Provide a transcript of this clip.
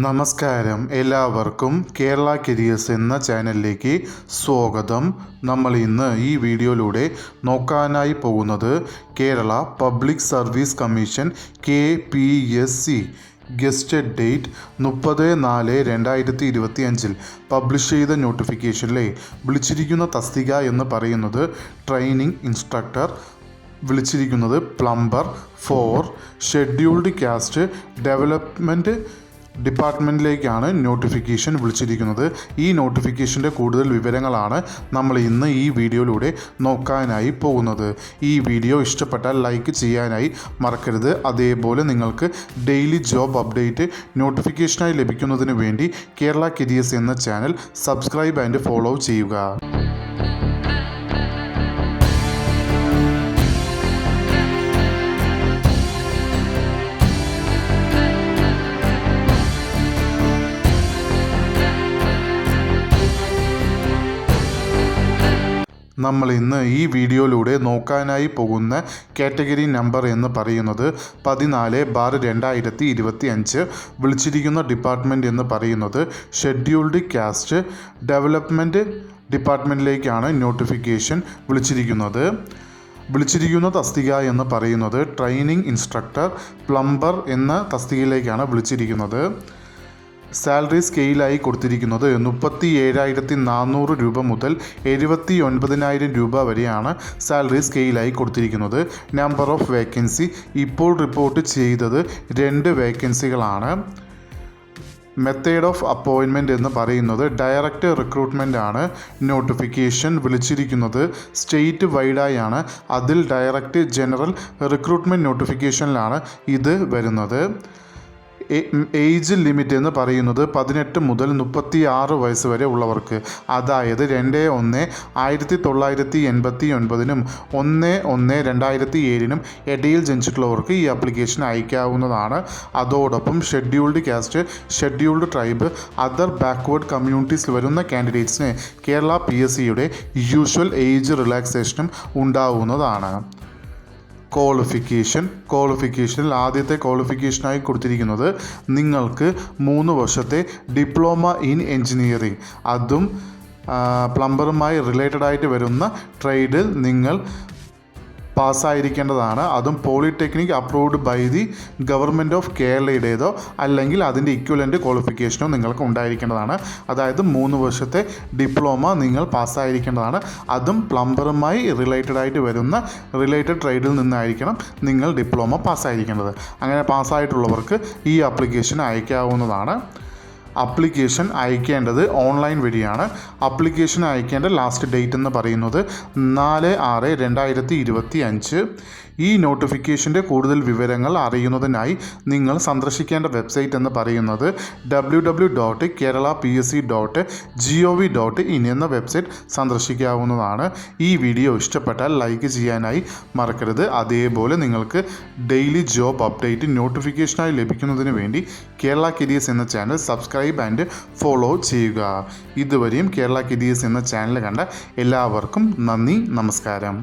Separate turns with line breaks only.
നമസ്കാരം, എല്ലാവർക്കും കേരള കരിയേഴ്സ് എന്ന ചാനലിലേക്ക് സ്വാഗതം. നമ്മൾ ഇന്ന് ഈ വീഡിയോയിലൂടെ നോക്കാനായി പോകുന്നത് Kerala public service commission KPSC gazetted date 30/4/2025 publish ചെയ്ത നോട്ടിഫിക്കേഷനിലെ വിളിച്ചിരിക്കുന്ന തസ്തിക എന്ന് പറയുന്നത് ട്രെയിനിങ് ഇൻസ്ട്രക്ടർ, വിളിച്ചിരിക്കുന്നത് plumber for scheduled caste development ഡിപ്പാർട്ട്മെൻറ്റിലേക്കാണ് നോട്ടിഫിക്കേഷൻ വിളിച്ചിരിക്കുന്നത്. ഈ നോട്ടിഫിക്കേഷൻ്റെ കൂടുതൽ വിവരങ്ങളാണ് നമ്മൾ ഇന്ന് ഈ വീഡിയോയിലൂടെ നോക്കാനായി പോകുന്നത്. ഈ വീഡിയോ ഇഷ്ടപ്പെട്ടാൽ ലൈക്ക് ചെയ്യാനായി മറക്കരുത്. അതേപോലെ നിങ്ങൾക്ക് ഡെയിലി ജോബ് അപ്ഡേറ്റ് നോട്ടിഫിക്കേഷനായി ലഭിക്കുന്നതിന് വേണ്ടി കേരള കരിയേഴ്സ് എന്ന ചാനൽ സബ്സ്ക്രൈബ് ആൻഡ് ഫോളോ ചെയ്യുക. നമ്മൾ ഇന്ന് ഈ വീഡിയോയിലൂടെ നോക്കാനായി പോകുന്ന കാറ്റഗറി നമ്പർ എന്ന് പറയുന്നത് 14/2025. വിളിച്ചിരിക്കുന്ന ഡിപ്പാർട്ട്മെൻറ്റ് എന്ന് പറയുന്നത് ഷെഡ്യൂൾഡ് കാസ്റ്റ് ഡെവലപ്മെൻറ്റ് ഡിപ്പാർട്ട്മെൻറ്റിലേക്കാണ് നോട്ടിഫിക്കേഷൻ വിളിച്ചിരിക്കുന്ന തസ്തിക എന്ന് പറയുന്നത് ട്രെയിനിങ് ഇൻസ്ട്രക്ടർ, പ്ലംബർ എന്ന തസ്തികയിലേക്കാണ് വിളിച്ചിരിക്കുന്നത്. സാലറി സ്കെയിലായി കൊടുത്തിരിക്കുന്നത് 37,400 രൂപ മുതൽ 79,000 രൂപ വരെയാണ് സാലറി സ്കെയിലായി കൊടുത്തിരിക്കുന്നത്. നമ്പർ ഓഫ് വേക്കൻസി ഇപ്പോൾ റിപ്പോർട്ട് ചെയ്തത് 2 വേക്കൻസികളാണ്. മെത്തേഡ് ഓഫ് അപ്പോയിൻമെൻറ്റ് എന്ന് പറയുന്നത് ഡയറക്റ്റ് റിക്രൂട്ട്മെൻ്റ് ആണ്. നോട്ടിഫിക്കേഷൻ വിളിച്ചിരിക്കുന്നത് സ്റ്റേറ്റ് വൈഡായാണ്. അതിൽ ഡയറക്റ്റ് ജനറൽ റിക്രൂട്ട്മെൻറ്റ് നോട്ടിഫിക്കേഷനിലാണ് ഇത് വരുന്നത്. ഏജ് ലിമിറ്റ് എന്ന് പറയുന്നത് 18 മുതൽ 36 വയസ്സ് വരെ ഉള്ളവർക്ക്, അതായത് 2/1/1989 1/1/2007 ഇടയിൽ ജനിച്ചിട്ടുള്ളവർക്ക് ഈ ആപ്ലിക്കേഷൻ അയക്കാവുന്നതാണ്. അതോടൊപ്പം scheduled caste, scheduled tribe, other backward കമ്മ്യൂണിറ്റീസിൽ വരുന്ന കാൻഡിഡേറ്റ്സിന് കേരള PSCയുടെ യൂഷ്വൽ ഏജ് റിലാക്സേഷനും ഉണ്ടാവുന്നതാണ്. ക്വാളിഫിക്കേഷനിൽ ആദ്യത്തെ ക്വാളിഫിക്കേഷനായി കൊടുത്തിരിക്കുന്നത് നിങ്ങൾക്ക് 3 വർഷത്തെ ഡിപ്ലോമ ഇൻ എൻജിനീയറിംഗ്, അതും പ്ലംബറുമായി റിലേറ്റഡ് ആയിട്ട് വരുന്ന ട്രേഡിൽ നിങ്ങൾ പാസ്സായിരിക്കേണ്ടതാണ്. അതും polytechnic approved by the government of കേരളയുടേതോ അല്ലെങ്കിൽ അതിൻ്റെ ഇക്വലൻ്റ് ക്വാളിഫിക്കേഷനോ നിങ്ങൾക്ക് ഉണ്ടായിരിക്കേണ്ടതാണ്. അതായത് 3 വർഷത്തെ ഡിപ്ലോമ നിങ്ങൾ പാസ്സായിരിക്കേണ്ടതാണ്. അതും പ്ലംബറുമായി റിലേറ്റഡ് ആയിട്ട് വരുന്ന റിലേറ്റഡ് ട്രേഡിൽ നിന്നായിരിക്കണം നിങ്ങൾ ഡിപ്ലോമ പാസ്സായിരിക്കേണ്ടത്. അങ്ങനെ പാസ്സായിട്ടുള്ളവർക്ക് ഈ ആപ്ലിക്കേഷൻ അയക്കാവുന്നതാണ്. അപ്ലിക്കേഷൻ അയക്കേണ്ടത് ഓൺലൈൻ വഴിയാണ്. അപ്ലിക്കേഷൻ അയക്കേണ്ട ലാസ്റ്റ് ഡേറ്റ് എന്ന് പറയുന്നത് 4/6/2025. ഈ നോട്ടിഫിക്കേഷൻ്റെ കൂടുതൽ വിവരങ്ങൾ അറിയുന്നതിനായി നിങ്ങൾ സന്ദർശിക്കേണ്ട വെബ്സൈറ്റ് എന്ന് പറയുന്നത് www.keralapsc.gov.in എന്ന വെബ്സൈറ്റ് സന്ദർശിക്കാവുന്നതാണ്. ഈ വീഡിയോ ഇഷ്ടപ്പെട്ടാൽ ലൈക്ക് ചെയ്യാനായി മറക്കരുത്. അതേപോലെ നിങ്ങൾക്ക് ഡെയിലി ജോബ് അപ്ഡേറ്റ് നോട്ടിഫിക്കേഷനായി ലഭിക്കുന്നതിന് വേണ്ടി കേരള കരിയേഴ്സ് എന്ന ചാനൽ സബ്സ്ക്രൈബ് ആൻഡ് ഫോളോ ചെയ്യുക. ഇതുവരെയും കേരള കരിയേഴ്സ് എന്ന ചാനൽ കണ്ട എല്ലാവർക്കും നന്ദി, നമസ്കാരം.